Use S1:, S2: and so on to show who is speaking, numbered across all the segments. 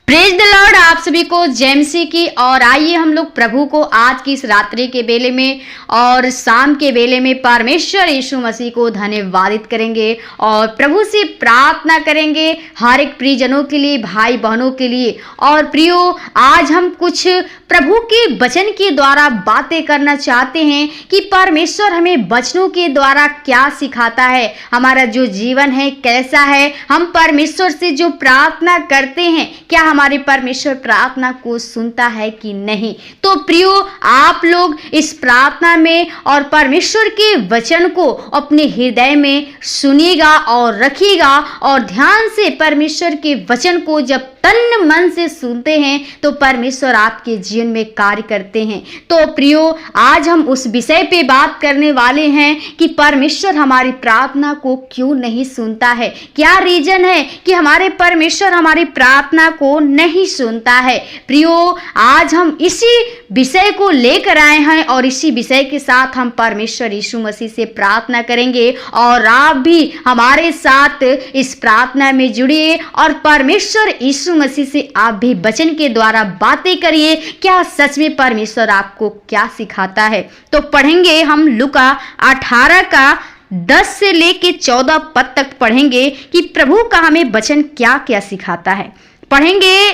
S1: Praise the Lord. आप सभी को जय मसीह की। और आइए हम लोग प्रभु को आज की इस रात्रि के बेले में और शाम के बेले में परमेश्वर यीशु मसीह को धन्यवादित करेंगे और प्रभु से प्रार्थना करेंगे हर एक प्रियजनों के लिए, भाई बहनों के लिए। और प्रियो, आज हम कुछ प्रभु के वचन के द्वारा बातें करना चाहते हैं कि परमेश्वर हमें वचनों के द्वारा क्या सिखाता है, हमारा जो जीवन है कैसा है, हम परमेश्वर से जो प्रार्थना करते हैं क्या हमारे परमेश्वर प्रार्थना को सुनता है कि नहीं। तो प्रियो, आप लोग इस प्रार्थना में और परमेश्वर के वचन को अपने हृदय में सुनिएगा और रखिएगा। और ध्यान से परमेश्वर के वचन को जब तन मन से सुनते हैं तो परमेश्वर आपके जीवन में कार्य करते हैं। तो प्रियो, आज हम उस विषय पे बात करने वाले हैं कि परमेश्वर हमारी प्रार्थना को क्यों नहीं सुनता है। क्या रीजन है कि हमारे परमेश्वर हमारी प्रार्थना को नहीं सुनता है। प्रियो, आज हम इसी विषय को लेकर आए हैं और इसी विषय के साथ हम परमेश्वर यीशु मसीह से प्रार्थना करेंगे। और आप भी हमारे साथ इस प्रार्थना में जुड़िए और परमेश्वर यीशु मसीह से आप भी वचन के द्वारा बातें करिए। क्या सच में परमेश्वर आपको क्या सिखाता है। तो पढ़ेंगे हम लूका 18 का 10 से लेके 14 पद तक पढ़ेंगे कि प्रभु का हमें वचन क्या क्या सिखाता है। पढ़ेंगे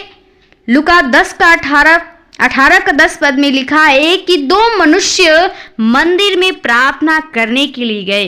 S1: लूका 10 का 18 का 10 पद में लिखा है कि दो मनुष्य मंदिर में प्रार्थना करने के लिए गए।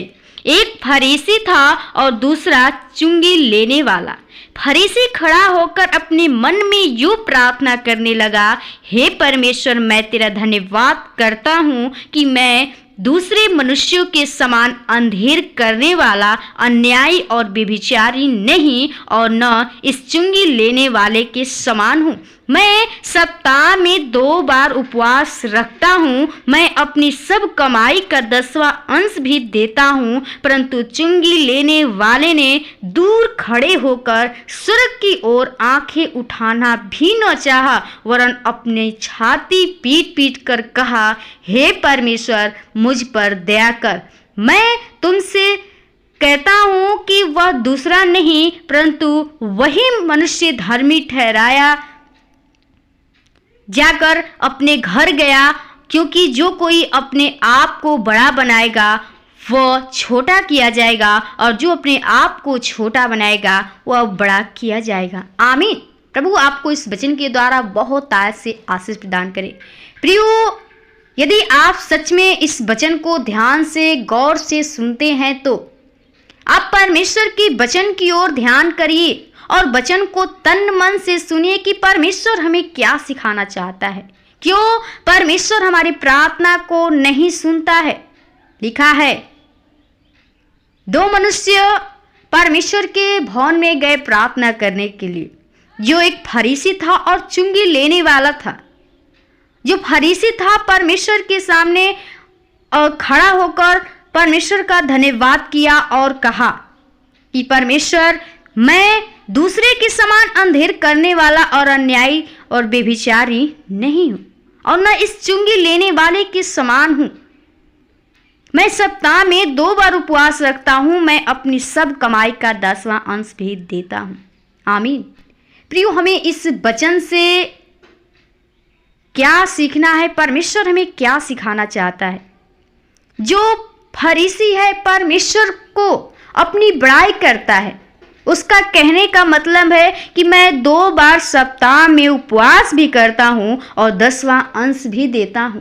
S1: एक फरीसी था और दूसरा चुंगी लेने वाला। फरीसी खड़ा होकर अपने मन में यूं प्रार्थना करने लगा, हे परमेश्वर, मैं तेरा धन्यवाद करता हूँ कि मैं दूसरे मनुष्यों के समान अंधेर करने वाला, अन्यायी और व्यभिचारी नहीं और न इस चुंगी लेने वाले के समान हूँ। मैं सप्ताह में 2 बार उपवास रखता हूँ। मैं अपनी सब कमाई का 10वां अंश भी देता हूँ। परंतु चुंगी लेने वाले ने दूर खड़े होकर स्वर्ग की ओर आंखें उठाना भी न चाहा, वरन अपनी छाती पीट पीट कर कहा, हे परमेश्वर, मुझ पर दया कर। मैं तुमसे कहता हूँ कि वह दूसरा नहीं परंतु वही मनुष्य धर्मी ठहराया जाकर अपने घर गया, क्योंकि जो कोई अपने आप को बड़ा बनाएगा वह छोटा किया जाएगा और जो अपने आप को छोटा बनाएगा वह बड़ा किया जाएगा। आमीन। प्रभु आपको इस वचन के द्वारा बहुत ताज से आशीष प्रदान करे। प्रियो, यदि आप सच में इस वचन को ध्यान से गौर से सुनते हैं तो आप परमेश्वर के वचन की ओर ध्यान करिए और वचन को तन मन से सुनिए कि परमेश्वर हमें क्या सिखाना चाहता है। क्यों परमेश्वर हमारी प्रार्थना को नहीं सुनता है। लिखा है, 2 मनुष्य परमेश्वर के भवन में गए प्रार्थना करने के लिए। जो एक फरीसी था और चुंगी लेने वाला था। जो फरीसी था परमेश्वर के सामने खड़ा होकर परमेश्वर का धन्यवाद किया और कहा कि परमेश्वर, मैं दूसरे के समान अंधेर करने वाला और अन्यायी और व्यभिचारी नहीं हूँ और न इस चुंगी लेने वाले के समान हूँ। मैं सप्ताह में 2 बार उपवास रखता हूँ। मैं अपनी सब कमाई का 10वां अंश भी देता हूँ। आमीन। प्रियो, हमें इस वचन से क्या सीखना है, परमेश्वर हमें क्या सिखाना चाहता है। जो फरीसी है परमेश्वर को अपनी बड़ाई करता है। उसका कहने का मतलब है कि मैं 2 बार सप्ताह में उपवास भी करता हूं और 10वां अंश भी देता हूं।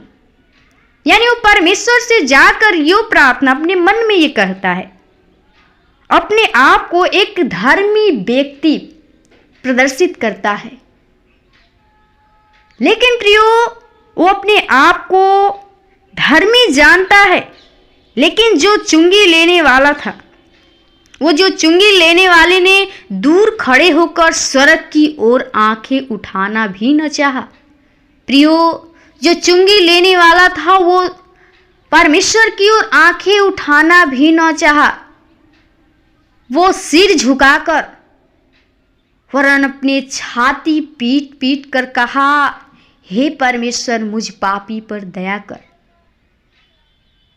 S1: यानी वो परमेश्वर से जाकर यो प्रार्थना अपने मन में ये कहता है, अपने आप को एक धर्मी व्यक्ति प्रदर्शित करता है। लेकिन प्रियो, वो अपने आप को धर्मी जानता है। लेकिन जो चुंगी लेने वाला था, वो जो चुंगी लेने वाले ने दूर खड़े होकर स्वर्ग की ओर आंखें उठाना भी न चाहा। प्रियो, जो चुंगी लेने वाला था वो परमेश्वर की ओर आंखें उठाना भी न चाहा। वो सिर झुकाकर वरन अपनी छाती पीट पीट कर कहा, हे परमेश्वर, मुझ पापी पर दया कर।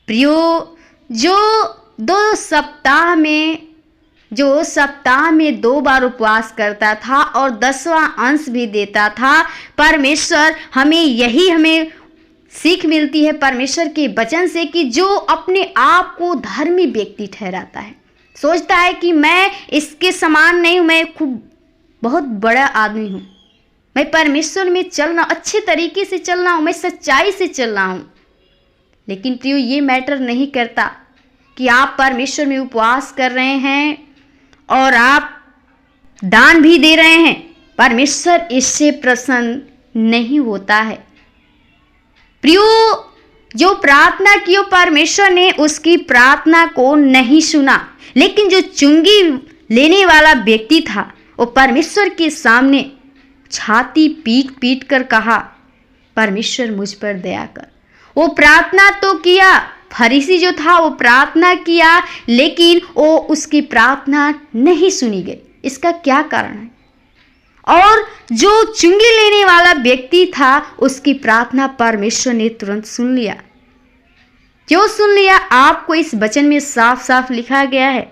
S1: प्रियो, जो 2 सप्ताह में जो सप्ताह में 2 बार उपवास करता था और 10वां अंश भी देता था। परमेश्वर हमें सीख मिलती है परमेश्वर के वचन से कि जो अपने आप को धर्मी व्यक्ति ठहराता है, सोचता है कि मैं इसके समान नहीं हूँ, मैं खूब बहुत बड़ा आदमी हूँ, मैं परमेश्वर में चल रहा हूँ, अच्छे तरीके से चल रहा हूँ, मैं सच्चाई से चल रहा हूँ। लेकिन प्रियो, ये मैटर नहीं करता कि आप परमेश्वर में उपवास कर रहे हैं और आप दान भी दे रहे हैं। परमेश्वर इससे प्रसन्न नहीं होता है। प्रियो, जो प्रार्थना की परमेश्वर ने उसकी प्रार्थना को नहीं सुना, लेकिन जो चुंगी लेने वाला व्यक्ति था वो परमेश्वर के सामने छाती पीट पीट कर कहा, परमेश्वर मुझ पर दया कर। वो प्रार्थना तो किया, फरीसी जो था वो प्रार्थना किया, लेकिन वो उसकी प्रार्थना नहीं सुनी गई। इसका क्या कारण है? और जो चुंगी लेने वाला व्यक्ति था उसकी प्रार्थना परमेश्वर ने तुरंत सुन लिया। क्यों सुन लिया? आपको इस वचन में साफ साफ लिखा गया है।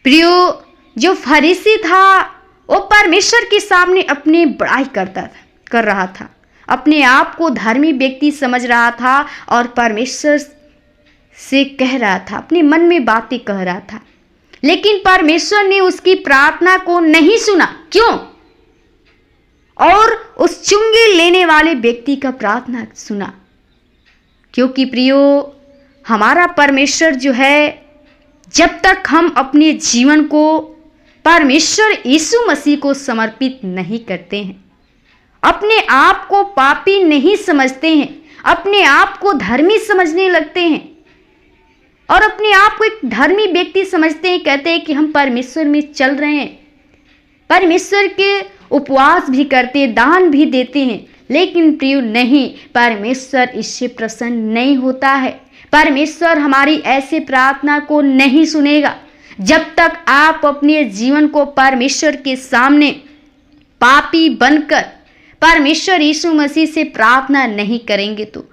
S1: प्रियो, जो फरीसी था वो परमेश्वर के सामने अपनी बड़ाई कर रहा था, अपने आप को धर्मी व्यक्ति समझ रहा था और परमेश्वर से कह रहा था, अपने मन में बातें कह रहा था, लेकिन परमेश्वर ने उसकी प्रार्थना को नहीं सुना। क्यों? और उस चुंगी लेने वाले व्यक्ति का प्रार्थना सुना। क्योंकि प्रियो, हमारा परमेश्वर जो है, जब तक हम अपने जीवन को परमेश्वर यीशु मसीह को समर्पित नहीं करते हैं, अपने आप को पापी नहीं समझते हैं, अपने आप को धर्मी समझने लगते हैं और अपने आप को एक धर्मी व्यक्ति समझते हैं, कहते हैं कि हम परमेश्वर में चल रहे हैं, परमेश्वर के उपवास भी करते हैं, दान भी देते हैं, लेकिन प्रिय नहीं, परमेश्वर इससे प्रसन्न नहीं होता है। परमेश्वर हमारी ऐसे प्रार्थना को नहीं सुनेगा जब तक आप अपने जीवन को परमेश्वर के सामने पापी बनकर परमेश्वर यीशु मसीह से प्रार्थना नहीं करेंगे। तो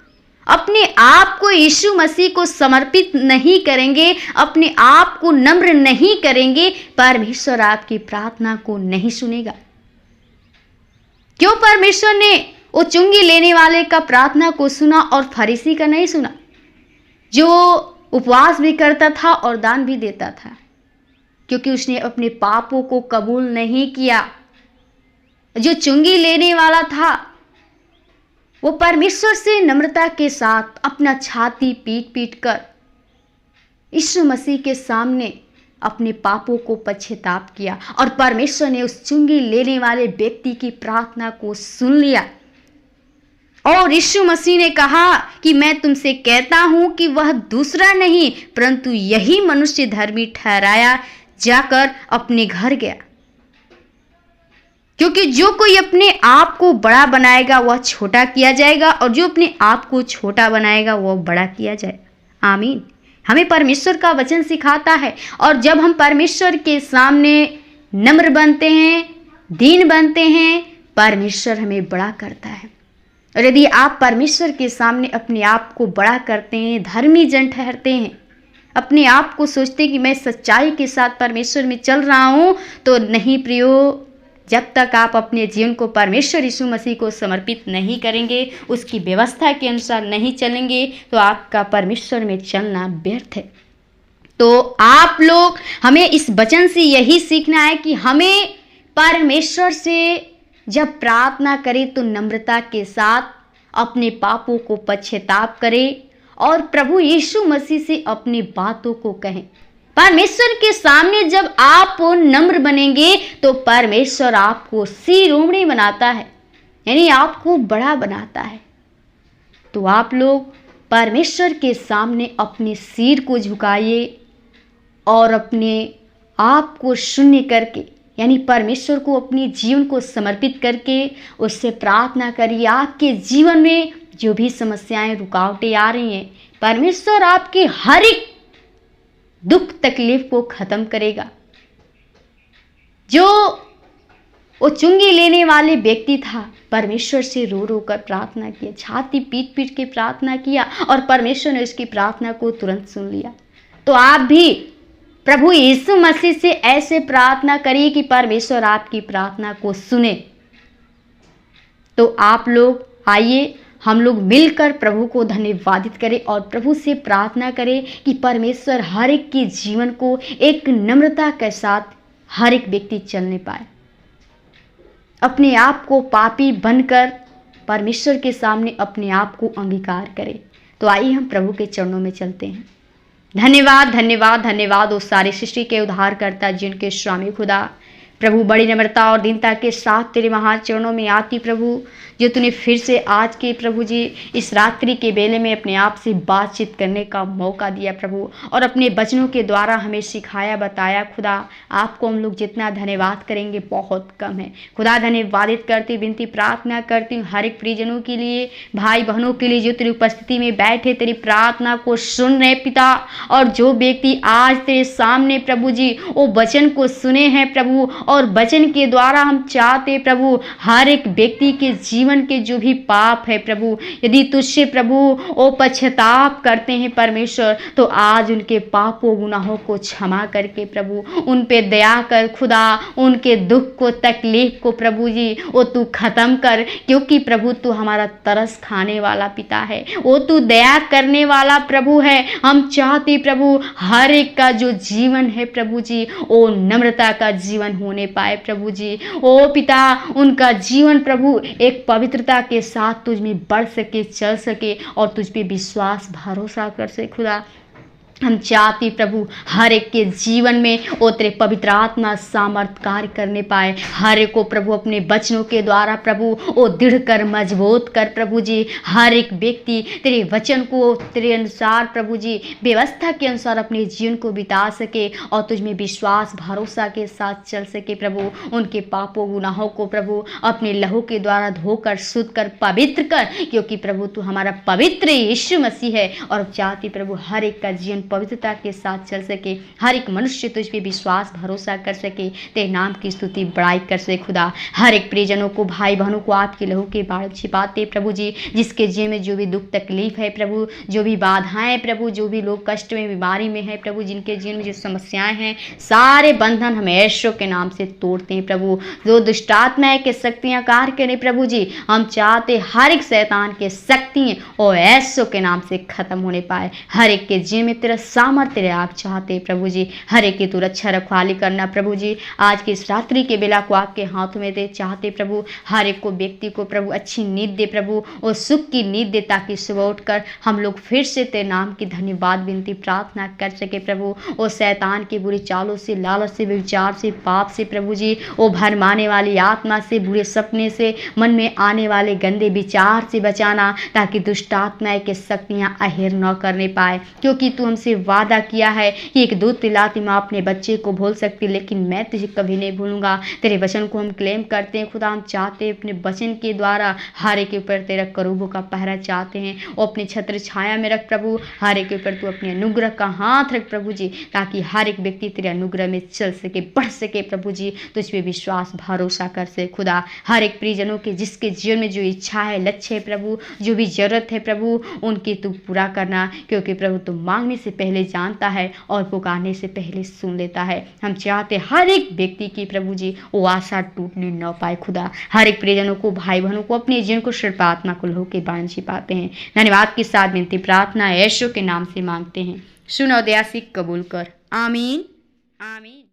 S1: अपने आप को यीशु मसीह को समर्पित नहीं करेंगे, अपने आप को नम्र नहीं करेंगे, परमेश्वर आपकी प्रार्थना को नहीं सुनेगा। क्यों परमेश्वर ने वो चुंगी लेने वाले का प्रार्थना को सुना और फरीसी का नहीं सुना, जो उपवास भी करता था और दान भी देता था? क्योंकि उसने अपने पापों को कबूल नहीं किया। जो चुंगी लेने वाला था वो परमेश्वर से नम्रता के साथ अपना छाती पीट पीट कर यीशु मसीह के सामने अपने पापों को पश्चाताप किया और परमेश्वर ने उस चुंगी लेने वाले व्यक्ति की प्रार्थना को सुन लिया। और यीशु मसीह ने कहा कि मैं तुमसे कहता हूं कि वह दूसरा नहीं परंतु यही मनुष्य धर्मी ठहराया जाकर अपने घर गया। क्योंकि जो कोई अपने आप को बड़ा बनाएगा वह छोटा किया जाएगा और जो अपने आप को छोटा बनाएगा वह बड़ा किया जाएगा। आमीन। हमें परमेश्वर का वचन सिखाता है और जब हम परमेश्वर के सामने नम्र बनते हैं, दीन बनते हैं, परमेश्वर हमें बड़ा करता है। और यदि आप परमेश्वर के सामने अपने आप को बड़ा करते हैं, धर्मी जन ठहरते हैं, अपने आप को सोचते कि मैं सच्चाई के साथ परमेश्वर में चल रहा हूँ, तो नहीं प्रियो, जब तक आप अपने जीवन को परमेश्वर यीशु मसीह को समर्पित नहीं करेंगे, उसकी व्यवस्था के अनुसार नहीं चलेंगे, तो आपका परमेश्वर में चलना व्यर्थ है। तो आप लोग, हमें इस वचन से यही सीखना है कि हमें परमेश्वर से जब प्रार्थना करें तो नम्रता के साथ अपने पापों को पश्चाताप करें और प्रभु यीशु मसीह से अपनी बातों को कहें। परमेश्वर के सामने जब आप नम्र बनेंगे तो परमेश्वर आपको शिरोमणि बनाता है, यानी आपको बड़ा बनाता है। तो आप लोग परमेश्वर के सामने अपने सिर को झुकाइए और अपने आप को शून्य करके, यानी परमेश्वर को अपने जीवन को समर्पित करके उससे प्रार्थना करिए। आपके जीवन में जो भी समस्याएं, रुकावटें आ रही हैं, परमेश्वर आपके हर एक दुख तकलीफ को खत्म करेगा। जो वो चुंगी लेने वाले व्यक्ति था, परमेश्वर से रो रो कर प्रार्थना किया, छाती पीट पीट के प्रार्थना किया और परमेश्वर ने उसकी प्रार्थना को तुरंत सुन लिया। तो आप भी प्रभु यीशु मसीह से ऐसे प्रार्थना करिए कि परमेश्वर आपकी प्रार्थना को सुने। तो आप लोग आइए हम लोग मिलकर प्रभु को धन्यवादित करें और प्रभु से प्रार्थना करें कि परमेश्वर हर एक के जीवन को एक नम्रता के साथ हर एक व्यक्ति चलने पाए, अपने आप को पापी बनकर परमेश्वर के सामने अपने आप को अंगीकार करे। तो आइए हम प्रभु के चरणों में चलते हैं। धन्यवाद धन्यवाद धन्यवाद उस सारी सृष्टि के उद्धारकर्ता जिनके स्वामी खुदा प्रभु बड़ी नम्रता और दीनता के साथ तेरे महान चरणों में आती प्रभु, जो तूने फिर से आज के प्रभु जी इस रात्रि के बेले में अपने आप से बातचीत करने का मौका दिया प्रभु, और अपने वचनों के द्वारा हमें सिखाया बताया खुदा। आपको हम लोग जितना धन्यवाद करेंगे बहुत कम है खुदा। धन्यवादित करती विनती प्रार्थना करती हूँ हर एक परिजनों के लिए, भाई बहनों के लिए जो तेरी उपस्थिति में बैठे तेरी प्रार्थना को सुन रहे पिता, और जो व्यक्ति आज तेरे सामने प्रभु जी वो वचन को सुने हैं प्रभु, और वचन के द्वारा हम चाहते प्रभु हर एक व्यक्ति के जीवन के जो भी पाप है प्रभु, यदि तुझसे प्रभु वो पश्चाताप करते हैं परमेश्वर, तो आज उनके पापों गुनाहों को क्षमा करके प्रभु उन पे दया कर खुदा। उनके दुख को तकलीफ को प्रभु जी वो तू खत्म कर, क्योंकि प्रभु तू हमारा तरस खाने वाला पिता है, वो तू दया करने वाला प्रभु है। हम चाहते प्रभु हर एक का जो जीवन है प्रभु जी वो नम्रता का जीवन होने पाए प्रभु जी। ओ पिता उनका जीवन प्रभु एक पवित्रता के साथ तुझ में बढ़ सके, चल सके और तुझ पे विश्वास भरोसा कर सके खुदा। हम चाहते प्रभु हर एक के जीवन में वो तेरे पवित्र आत्मा सामर्थ कार्य करने पाए, हर एक को प्रभु अपने वचनों के द्वारा प्रभु वो दृढ़ कर मजबूत कर प्रभु जी। हर एक व्यक्ति तेरे वचन को तेरे अनुसार प्रभु जी व्यवस्था के अनुसार अपने जीवन को बिता सके और तुझ में विश्वास भरोसा के साथ चल सके प्रभु। उनके पापों गुनाहों को प्रभु अपने लहू के द्वारा धोकर शुद्ध कर पवित्र कर, क्योंकि प्रभु तू हमारा पवित्र यीशु मसीह है। और चाहती प्रभु हर एक का जीवन पवित्रता के साथ चल सके, हर एक मनुष्य तुझ पे विश्वास भरोसा कर सके, तेरे नाम की स्तुति बड़ाई कर सके खुदा। हर एक परिजनों को भाई बहनों को आपके लहू के बाढ़ छिपाते प्रभु जी, जिसके जीवन में जो भी दुख तकलीफ है प्रभु, जो भी बाधाएं प्रभु, जो भी लोग कष्ट में बीमारी में है प्रभु, जिनके जीवन में जो समस्याएं हैं सारे बंधन हम यीशु के नाम से तोड़ते हैं प्रभु। जो दुष्टात्माएं के शक्तियां कार्य करें प्रभु जी, हम चाहते हर एक शैतान के शक्तियां और यीशु के नाम से खत्म होने पाए। हर एक के जीवन में तेरा सामर्थ्य तेरे आप चाहते प्रभु जी, हर एक की तू रक्षा रखवाली करना प्रभु जी। आज की इस रात्रि के बेला को आपके हाथों में दे चाहते प्रभु, हर एक को व्यक्ति को प्रभु अच्छी नींद दे प्रभु, और सुख की नींद दे, ताकि सुबह उठकर हम लोग फिर से तेरे नाम की धन्यवाद विनती प्रार्थना कर सके प्रभु। और शैतान के बुरी चालों से, लालच से, विचार से, पाप से प्रभु जी, वो भरमाने वाली आत्मा से, बुरे सपने से, मन में आने वाले गंदे विचार से बचाना, ताकि दुष्ट आत्माएं के शक्तियां अहिर न करने पाए। क्योंकि तू हमसे वादा किया है कि एक दूध पिलाती माँ अपने बच्चे को भूल सकती, लेकिन मैं तुझे कभी नहीं भूलूंगा। तेरे वचन को हम क्लेम करते हैं खुदा। हम चाहते हैं अपने वचन के द्वारा हर एक के ऊपर तेरा करूबों का पहरा चाहते हैं, और अपने छत्र छाया में रख प्रभु। हर एक के ऊपर तू अपने अनुग्रह का हाथ रख प्रभु जी, ताकि हर एक व्यक्ति तेरे अनुग्रह में चल सके, बढ़ सके प्रभु जी, तुझ पे विश्वास भरोसा कर सके खुदा। हर एक परिजनों के जिसके जीवन में जो इच्छा है, लक्ष्य है प्रभु, जो भी जरूरत है प्रभु, उनकी तू पूरा करना, क्योंकि प्रभु तू मांगने से पहले जानता है और पुकारने से पहले सुन लेता है। हम चाहते हर एक व्यक्ति की प्रभु जी वो आशा टूटने न पाए खुदा। हर एक परिजनों को, भाई बहनों को अपने जीवन को सिर्फ आत्मा को लहू के बाण छिपाते हैं। धन्यवाद के साथ विनती प्रार्थना यीशु के नाम से मांगते हैं, सुन और दया से कबूल कर। आमीन आमीन।